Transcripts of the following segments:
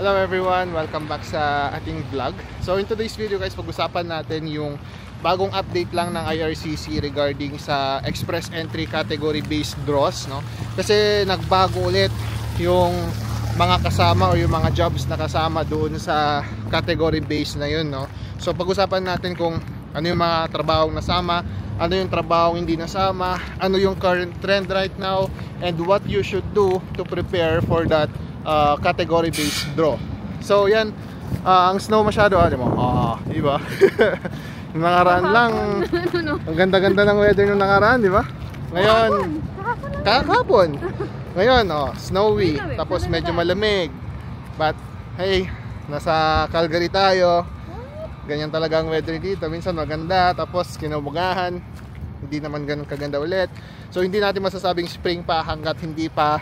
Hello everyone, welcome back sa ating vlog. So in today's video guys, pag-usapan natin yung bagong update lang ng IRCC regarding sa express entry category based draws, no? Kasi nagbago ulit yung mga kasama o yung mga jobs na kasama doon sa category based na yun, no? So pag-usapan natin kung ano yung mga trabahong nasama, ano yung trabahong hindi nasama, ano yung current trend right now, and what you should do to prepare for that category based draw. So yan, ang snow masyado, di mo? Diba? Yung nakaraan lang, ang ganda-ganda ng weather nung nakaraan, di ba? Ngayon, kahapon. Ngayon, snowy, tapos medyo malamig. But hey, nasa Calgary tayo. Ganyan talaga ang weather dito. Minsan maganda, tapos kinabugahan, hindi naman ganun kaganda ulit. So hindi natin masasabing spring pa hanggat hindi pa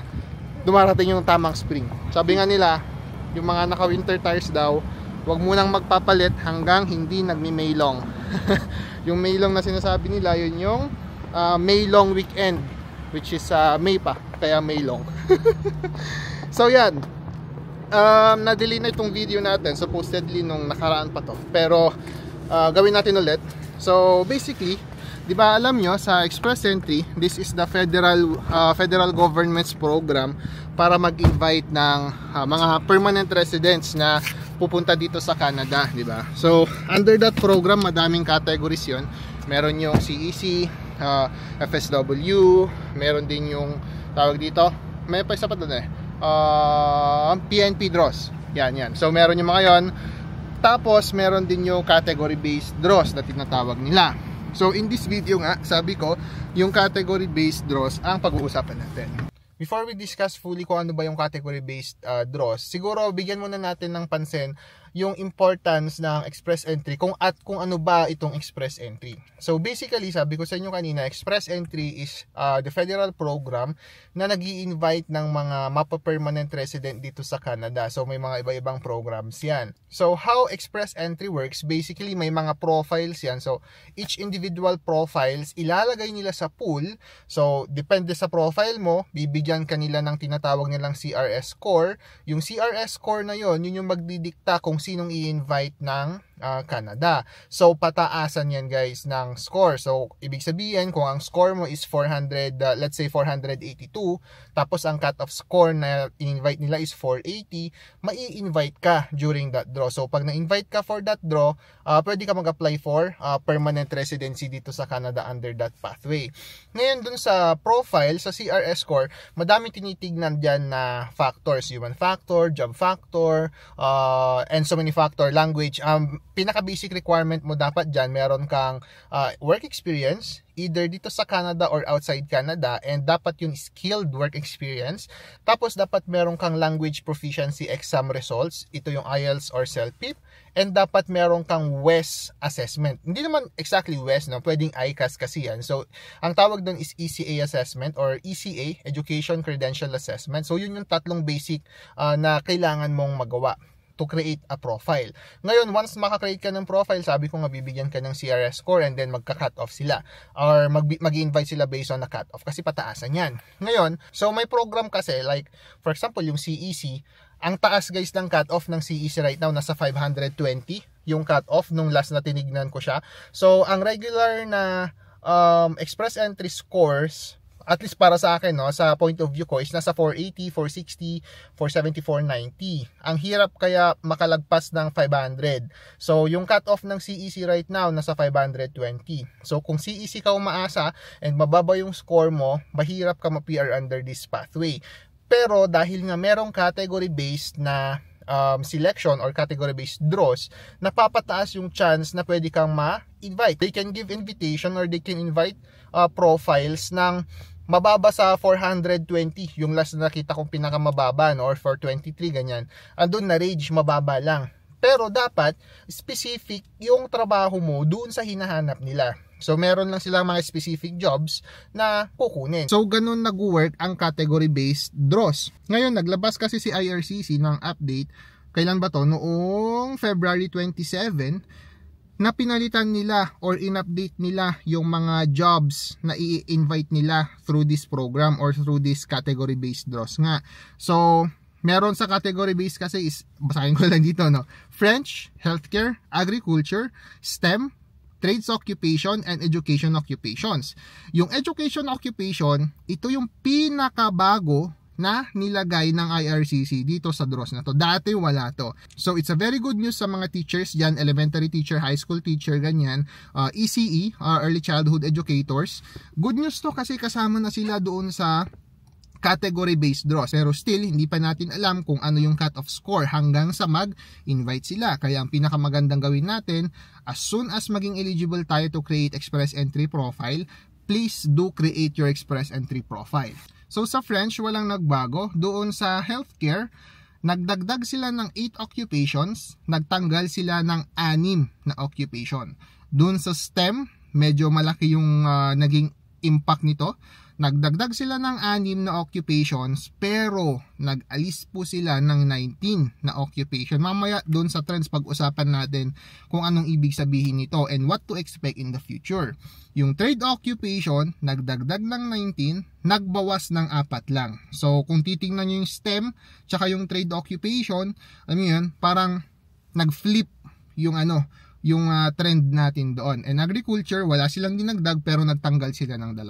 dumarating yung tamang spring. Sabi nga nila, yung mga naka-winter tires daw, huwag munang magpapalit hanggang hindi nagmi-Maylong. Yung Maylong na sinasabi nila, yun yung May long weekend, which is May pa, kaya Maylong. So yan, na-delay na itong video natin, supposedly nung nakaraan pa to, pero gawin natin ulit. So basically, di ba alam nyo, sa express entry, this is the federal government's program para mag-invite ng mga permanent residents na pupunta dito sa Canada, di ba? So under that program, madaming categories yon. Meron yung CEC, FSW, meron din yung tawag dito, may pa isa pa doon PNP draws. Yan. So meron yung mga yon. Tapos meron din yung category based draws na tinatawag nila. So in this video nga, sabi ko, yung category based draws ang pag-uusapan natin. Before we discuss fully kung ano ba yung category based draws, siguro bigyan muna natin ng pansin yung importance ng express entry kung ano ba itong express entry. So basically, sabi ko sa inyo kanina, express entry is the federal program na nag-i-invite ng mga mapa-permanent resident dito sa Canada. So may mga iba-ibang programs yan. So how express entry works, basically may mga profiles yan. So each individual profiles ilalagay nila sa pool. So depende sa profile mo, bibigyan kanila ng tinatawag nilang CRS score. Yung CRS score na yon, yun yung magdidikta kung sinong i-invite ng Canada. So pataasan yan guys ng score. So ibig sabihin, kung ang score mo is 400, let's say 482, tapos ang cut-off score na i-invite nila is 480, mai-invite ka during that draw. So pag na-invite ka for that draw, pwede ka mag-apply for permanent residency dito sa Canada under that pathway. Ngayon dun sa profile, sa CRS score, madami tinitignan dyan na factors, human factor, job factor, and so many factor, language. Pinaka-basic requirement mo dapat dyan, meron kang work experience, either dito sa Canada or outside Canada, and dapat yung skilled work experience. Tapos dapat meron kang language proficiency exam results, ito yung IELTS or CELPIP, and dapat meron kang WES assessment. Hindi naman exactly WES, no? Pwedeng ICAS kasi yan. So ang tawag doon is ECA assessment or ECA, Education Credential Assessment. So yun yung tatlong basic na kailangan mong magawa to create a profile. Ngayon, once makakreate ka ng profile, sabi ko nga bibigyan ka ng CRS score and then magka-cut off sila or mag-invite sila based on the cut off kasi pataasan yan. Ngayon, so may program kasi like for example yung CEC, ang taas guys ng cut off ng CEC right now nasa 520 yung cut off nung last na tinignan ko siya. So ang regular na express entry scores, at least para sa akin, no, sa point of view ko, is nasa 480, 460, 470, 490. Ang hirap kaya makalagpas ng 500. So, yung cut-off ng CEC right now, nasa 520. So, kung CEC ka umaasa and mababa yung score mo, mahirap ka ma-PR under this pathway. Pero, dahil nga merong category-based na selection or category-based draws, napapataas yung chance na pwede kang ma-invite. They can give invitation or they can invite profiles ng mababa sa 420, yung last na nakita kong pinakamababa, no, or 423, ganyan. Andun na range, mababa lang. Pero dapat specific yung trabaho mo dun sa hinahanap nila. So meron lang silang mga specific jobs na kukunin. So ganun nag-work ang category-based draws. Ngayon, naglabas kasi si IRCC ng update. Kailan ba to? Noong February 27, na pinalitan nila or in-update nila yung mga jobs na i-invite nila through this program or through this category based draws nga. So Meron sa category base kasi is, basahin ko lang dito, no? French, healthcare, agriculture, STEM, trades occupation, and education occupations. Yung education occupation, ito yung pinakabago na nilagay ng IRCC dito sa DROS na to. Dati wala to. So it's a very good news sa mga teachers dyan, elementary teacher, high school teacher, ganyan, ECE, early childhood educators. Good news to kasi kasama na sila doon sa category-based draws. Pero still, hindi pa natin alam kung ano yung cut-off score hanggang sa mag-invite sila. Kaya ang pinakamagandang gawin natin, as soon as maging eligible tayo to create express entry profile, please do create your express entry profile. So sa French, walang nagbago. Doon sa healthcare, nagdagdag sila ng 8 occupations, nagtanggal sila ng 6 na occupation. Doon sa STEM, medyo malaki yung naging impact nito. Nagdagdag sila ng 6 na occupations pero nag-alis po sila ng 19 na occupation. Mamaya doon sa trends pag-usapan natin kung anong ibig sabihin nito and what to expect in the future. Yung trade occupation, nagdagdag ng 19, nagbawas ng 4 lang. So kung titingnan nyo yung STEM tsaka yung trade occupation, yun, parang nag-flip yung trend natin doon. And agriculture, wala silang dinagdag pero nagtanggal sila ng 2.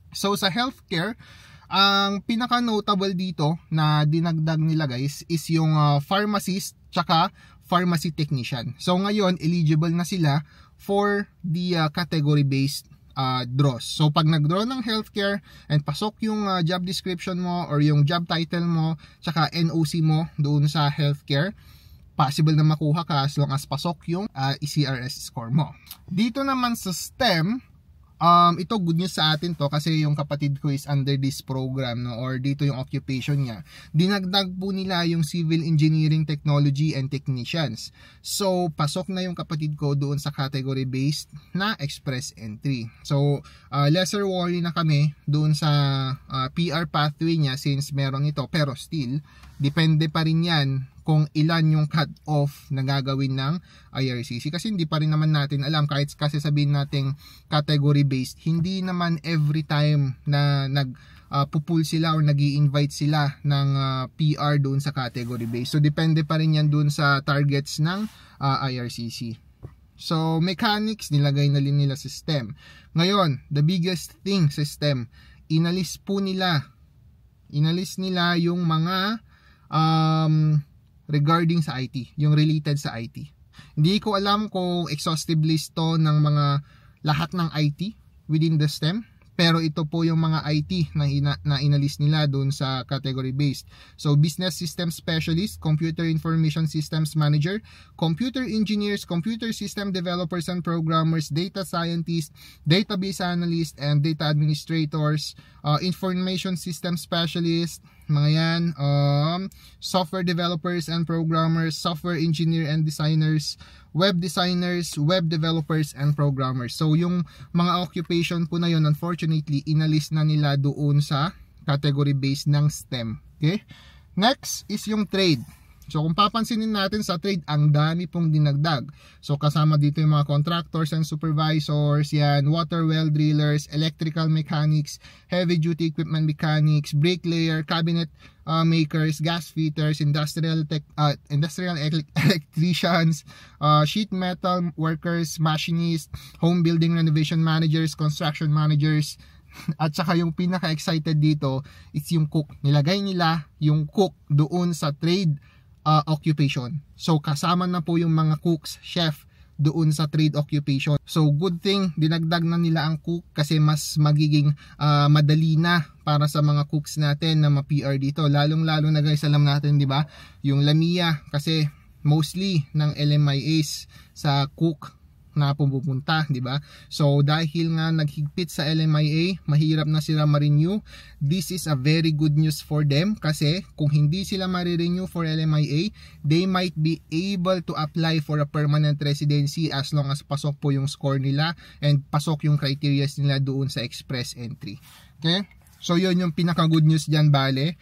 So sa healthcare, ang pinaka-notable dito na dinagdag nila guys is yung pharmacist tsaka pharmacy technician. So ngayon eligible na sila for the category-based draws. So pag nag-draw ng healthcare and pasok yung job description mo or yung job title mo tsaka NOC mo doon sa healthcare, possible na makuha ka as long as pasok yung ECRS score mo. Dito naman sa STEM, ito good news sa atin to kasi yung kapatid ko is under this program, no, or dito yung occupation niya. Dinagdag po nila yung civil engineering technology and technicians. So pasok na yung kapatid ko doon sa category based na express entry. So lesser worry na kami doon sa PR pathway niya since meron ito, pero still depende pa rin yan kung ilan yung cut-off na gagawin ng IRCC. Kasi hindi pa rin naman natin alam, kahit kasi sabihin natin category-based, hindi naman every time na nag-pull sila or nag-i-invite sila ng PR doon sa category-based. So, depende pa rin yan doon sa targets ng IRCC. So, mechanics, nilagay na rin nila system. Ngayon, the biggest thing, system, inalis nila yung mga regarding sa IT, yung related sa IT. Hindi ko alam kung exhaustive list to ng mga lahat ng IT within the STEM, pero ito po yung mga IT na inalis nila doon sa category based. So business system specialist, computer information systems manager, computer engineers, computer system developers and programmers, data scientists, database analysts and data administrators, information system specialist, mga yan, software developers and programmers, software engineer and designers, web designers, web developers and programmers. So yung mga occupation po na yun, unfortunately inalis na nila doon sa category based ng STEM. Okay? Next is yung trade. So kung papansinin natin sa trade, ang dami pong dinagdag. So kasama dito yung mga contractors and supervisors, yan, water well drillers, electrical mechanics, heavy duty equipment mechanics, bricklayer, cabinet makers, gas fitters, industrial electricians, sheet metal workers, machinists, home building renovation managers, construction managers. At saka yung pinaka-excited dito is yung cook. Nilagay nila yung cook doon sa trade occupation. So kasama na po yung mga cooks, chef doon sa trade occupation. So good thing dinagdag na nila ang cook kasi mas magiging madali na para sa mga cooks natin na ma-PR dito. Lalong-lalo na guys, alam natin 'di ba? Yung Lamia kasi mostly ng LMIAs sa cook na pupunta, di ba? So dahil nga naghigpit sa LMIA, mahirap na sila ma-renew. This is a very good news for them kasi kung hindi sila ma-renew for LMIA, they might be able to apply for a permanent residency as long as pasok po yung score nila and pasok yung criteria nila doon sa express entry. Okay? So yun yung pinaka good news diyan, bale.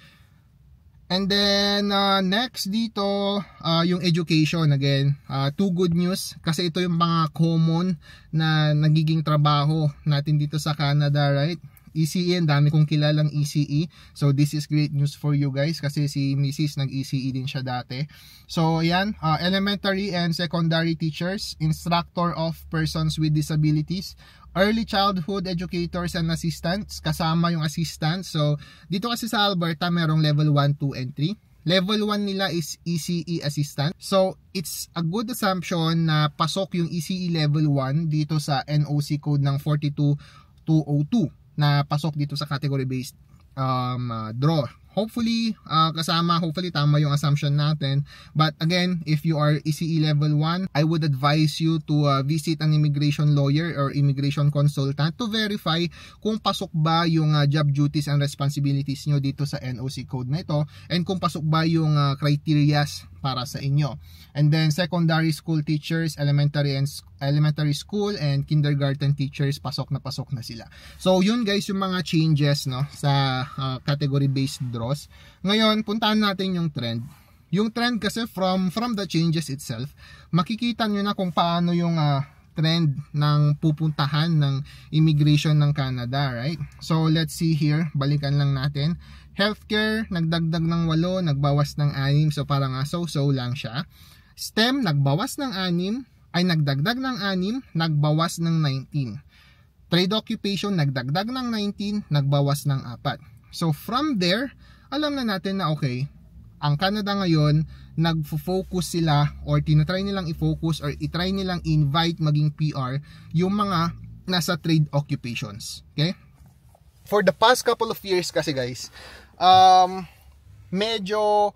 And then next dito yung education, again, two good news kasi ito yung mga common na nagiging trabaho natin dito sa Canada, right? ECE, ang dami kong kilalang ECE. So this is great news for you guys kasi si Mrs. nag-ECE din siya dati. So ayan, elementary and secondary teachers, instructor of persons with disabilities, early childhood educators and assistants, kasama yung assistants. So dito kasi sa Alberta merong level 1, 2, and 3. Level 1 nila is ECE assistant. So, it's a good assumption na pasok yung ECE level 1 dito sa NOC code ng 42202 na pasok dito sa category based draw. Hopefully, hopefully tama yung assumption natin. But again, if you are ECE level 1, I would advise you to visit an immigration lawyer or immigration consultant to verify kung pasok ba yung job duties and responsibilities nyo dito sa NOC code na ito, and kung pasok ba yung criterias para sa inyo. And then secondary school teachers, elementary school and kindergarten teachers, pasok na sila. So yun guys yung mga changes no sa category based draws. Ngayon puntahan natin yung trend. Yung trend kasi from the changes itself, makikita nyo na kung paano yung trend ng pupuntahan ng immigration ng Canada, right? So let's see here, balikan lang natin. Healthcare, nagdagdag ng 8, nagbawas ng 6, so parang so-so lang siya. STEM, nagbawas ng 6, ay nagdagdag ng 6, nagbawas ng 19. Trade occupation, nagdagdag ng 19, nagbawas ng 4. So from there, alam na natin na okay, ang Canada ngayon, nagfo-focus sila or tinatry nilang i-focus or itry nilang invite maging PR yung mga nasa trade occupations. Okay? For the past couple of years kasi guys, medyo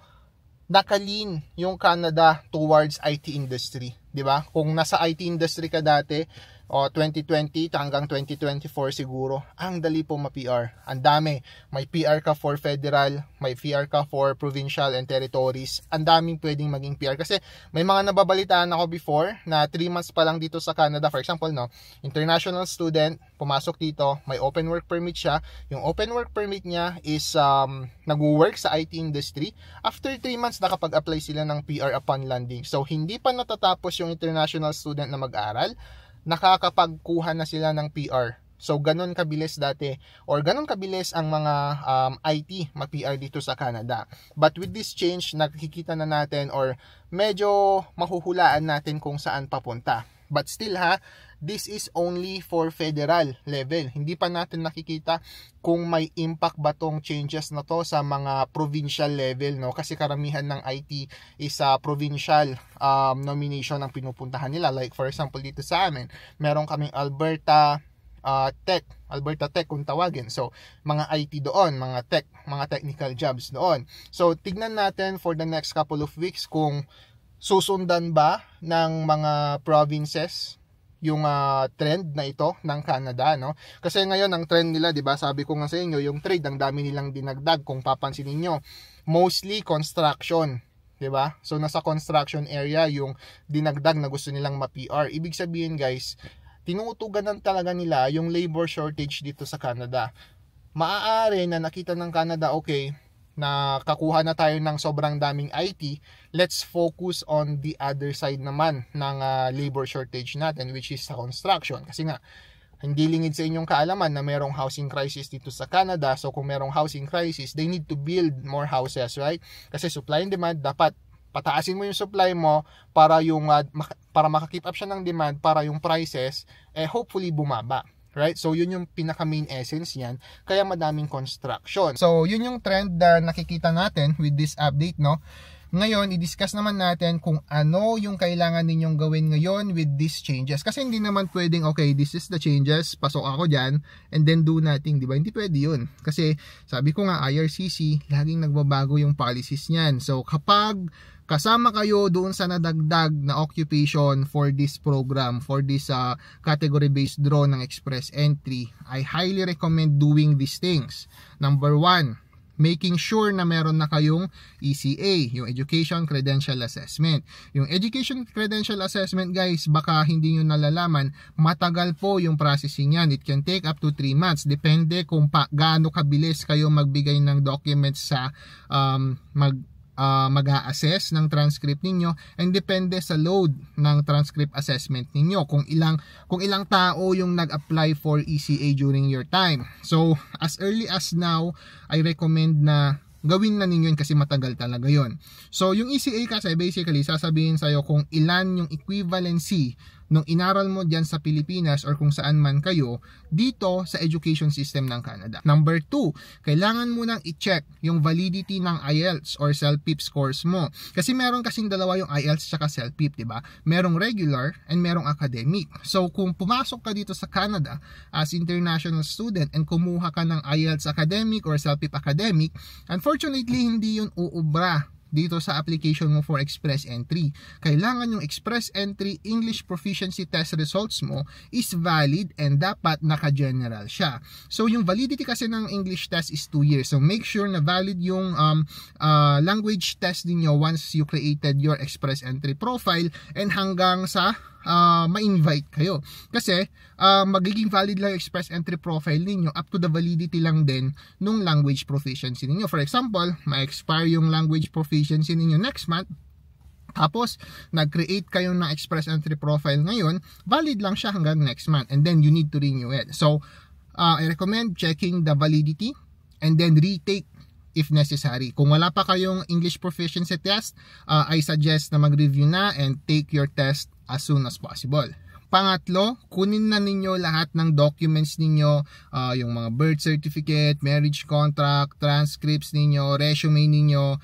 nakalin yung Canada towards IT industry, di ba? Kung nasa IT industry ka dati, 2020 hanggang 2024 siguro, ang dali po ma-PR. Ang dami. May PR ka for federal, may PR ka for provincial and territories. Ang daming pwedeng maging PR. Kasi may mga nababalitaan ako before na 3 months pa lang dito sa Canada. For example, no, international student, pumasok dito, may open work permit siya. Yung open work permit niya is nag-work sa IT industry. After 3 months, nakapag-apply sila ng PR upon landing. So, hindi pa natatapos yung international student na mag-aral, nakakapagkuha na sila ng PR. So, ganun kabilis dati or ganun kabilis ang mga IT ma-PR dito sa Canada. But with this change, nakikita na natin or medyo mahuhulaan natin kung saan papunta. But still this is only for federal level. Hindi pa natin nakikita kung may impact ba tong changes na to sa mga provincial level, no? Kasi karamihan ng IT is provincial nomination ang pinupuntahan nila. Like for example dito sa amin, meron kaming Alberta Tech kung tawagin. So, mga IT doon, mga tech, mga technical jobs doon. So, tignan natin for the next couple of weeks kung susundan ba ng mga provinces yung trend na ito ng Canada, no? Kasi ngayon ang trend nila, 'di ba? Sabi ko nga sa inyo, yung trade ang dami nilang dinagdag kung papansinin niyo. Mostly construction, 'di ba? So nasa construction area yung dinagdag na gusto nilang ma-PR. Ibig sabihin, guys, tinutuganan talaga nila yung labor shortage dito sa Canada. Maaari na nakita ng Canada, okay, na kakuha na tayo ng sobrang daming IT, let's focus on the other side naman ng labor shortage natin, which is sa construction. Kasi nga, hindi lingid sa inyong kaalaman na merong housing crisis dito sa Canada. So kung merong housing crisis, they need to build more houses, right? Kasi supply and demand, dapat pataasin mo yung supply mo para yung para maka-keep up siya ng demand, para yung prices hopefully bumaba. Right? So, yun yung pinaka main essence yan. Kaya madaming construction. So, yun yung trend na nakikita natin with this update, no? Ngayon, i-discuss naman natin kung ano yung kailangan ninyong gawin ngayon with these changes. Kasi hindi naman pwedeng, okay, this is the changes, pasok ako dyan, and then do nothing, di ba? Hindi pwede yun. Kasi, sabi ko nga, IRCC, laging nagbabago yung policies niyan. So, kapag kasama kayo doon sa nadagdag na occupation for this program, for this category-based draw ng express entry, I highly recommend doing these things. Number 1, making sure na meron na kayong ECA, yung Education Credential Assessment. Yung Education Credential Assessment, guys, baka hindi nyo nalalaman, matagal po yung processing yan. It can take up to 3 months. Depende kung gaano kabilis kayo magbigay ng documents sa mag-a-assess ng transcript ninyo, and depende sa load ng transcript assessment ninyo kung ilang tao yung nag-apply for ECA during your time. So as early as now, I recommend na gawin na ninyo yun kasi matagal talaga yon. So yung ECA kasi basically sasabihin sa'yo kung ilan yung equivalency nung inaral mo dyan sa Pilipinas or kung saan man kayo dito sa education system ng Canada. Number 2, kailangan mo nang i-check yung validity ng IELTS or CELPIP scores mo. Kasi meron kasing dalawa yung IELTS at CELPIP, diba? Merong regular and merong academic. So kung pumasok ka dito sa Canada as international student and kumuha ka ng IELTS academic or CELPIP academic, unfortunately hindi yun uubra dito sa application mo for express entry. Kailangan yung express entry English proficiency test results mo is valid and dapat naka-general siya. So yung validity kasi ng English test is 2 years. So make sure na valid yung language test niyo once you created your express entry profile and hanggang sa ma-invite kayo. Kasi magiging valid lang yung express entry profile ninyo up to the validity lang din nung language proficiency ninyo. For example, ma-expire yung language proficiency ninyo next month, tapos nag-create kayo ng express entry profile ngayon, valid lang siya hanggang next month and then you need to renew it. So I recommend checking the validity and then retake if necessary. Kung wala pa kayong English proficiency test, I suggest na mag-review na and take your test as soon as possible. Pangatlo, kunin na ninyo lahat ng documents ninyo, yung mga birth certificate, marriage contract, transcripts ninyo, resume ninyo,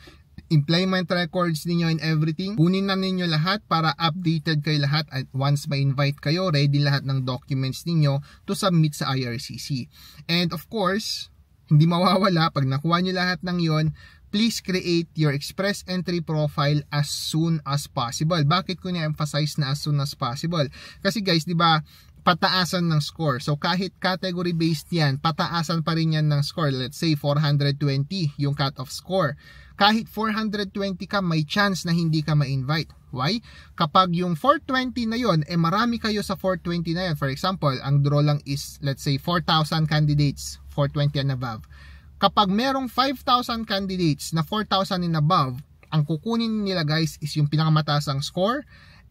employment records ninyo and everything. Kunin na ninyo lahat para updated kayo lahat at once ma-invite kayo, ready lahat ng documents ninyo to submit sa IRCC. And of course, hindi mawawala pag nakuha nyo lahat ng yon, please create your express entry profile as soon as possible. Bakit ko ni-emphasize na as soon as possible? Kasi guys, di ba, pataasan ng score. So kahit category based yan, pataasan pa rin yan ng score. Let's say 420 yung cut-off score. Kahit 420 ka, may chance na hindi ka ma-invite. Why? Kapag yung 420 na yon, marami kayo sa 420 na yan. For example, ang draw lang is, let's say, 4,000 candidates, 420 and above. Kapag merong 5,000 candidates na 4,000 and above, ang kukunin nila guys is yung pinakamatasang score,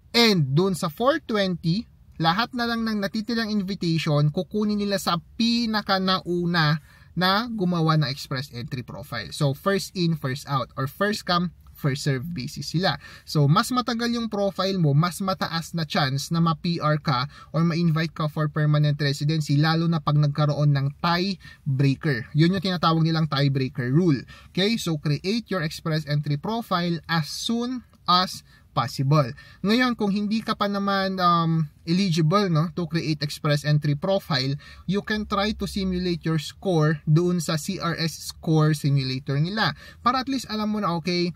and dun sa 420, lahat na lang ng natitirang invitation, kukunin nila sa pinakanauna na gumawa ng express entry profile. So first in, first out, or first come, first serve basis sila. So mas matagal yung profile mo, mas mataas na chance na ma-PR ka or ma-invite ka for permanent residency, lalo na pag nagkaroon ng tiebreaker. Yun yung tinatawag nilang tiebreaker rule. Okay, so create your express entry profile as soon as possible. Ngayon, kung hindi ka pa naman eligible to create express entry profile, you can try to simulate your score doon sa CRS score simulator nila. Para at least alam mo na, okay,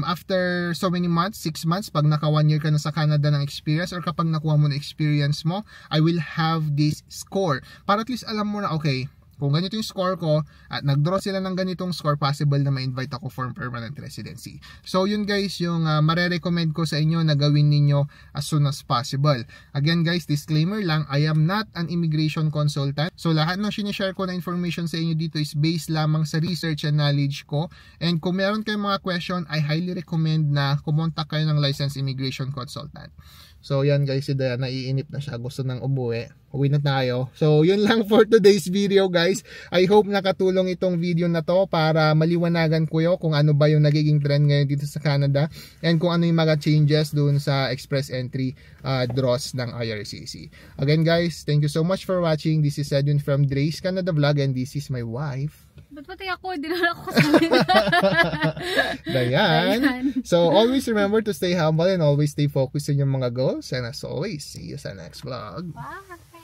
after so many months, 6 months, pag naka 1 year ka na sa Canada ng experience or kapag nakuha mo na experience mo, I will have this score. Para at least alam mo na, okay, kung ganito yung score ko at nag-draw sila ng ganitong score, possible na ma-invite ako for permanent residency. So yun guys, yung mare-recommend ko sa inyo na gawin ninyo as soon as possible. Again guys, disclaimer lang, I am not an immigration consultant. So lahat ng sinishare ko na information sa inyo dito is based lamang sa research and knowledge ko. And kung meron kayong mga question, I highly recommend na kumontak kayo ng licensed immigration consultant. So yan guys, si Diana naiinip na siya, gusto nang umuwi. Uwi na tayo. So yun lang for today's video guys. I hope nakatulong itong video na to para maliwanagan ko kung ano ba yung nagiging trend ngayon dito sa Canada and kung ano yung mga changes doon sa express entry draws ng IRCC. Again guys, thank you so much for watching. This is Edwin from Dre's Canada Vlog and this is my wife. Ba't pati ako? Hindi na ako kasama. Dayan. So always remember to stay humble and always stay focused on your mga goals. And as always, see you sa next vlog. Bye!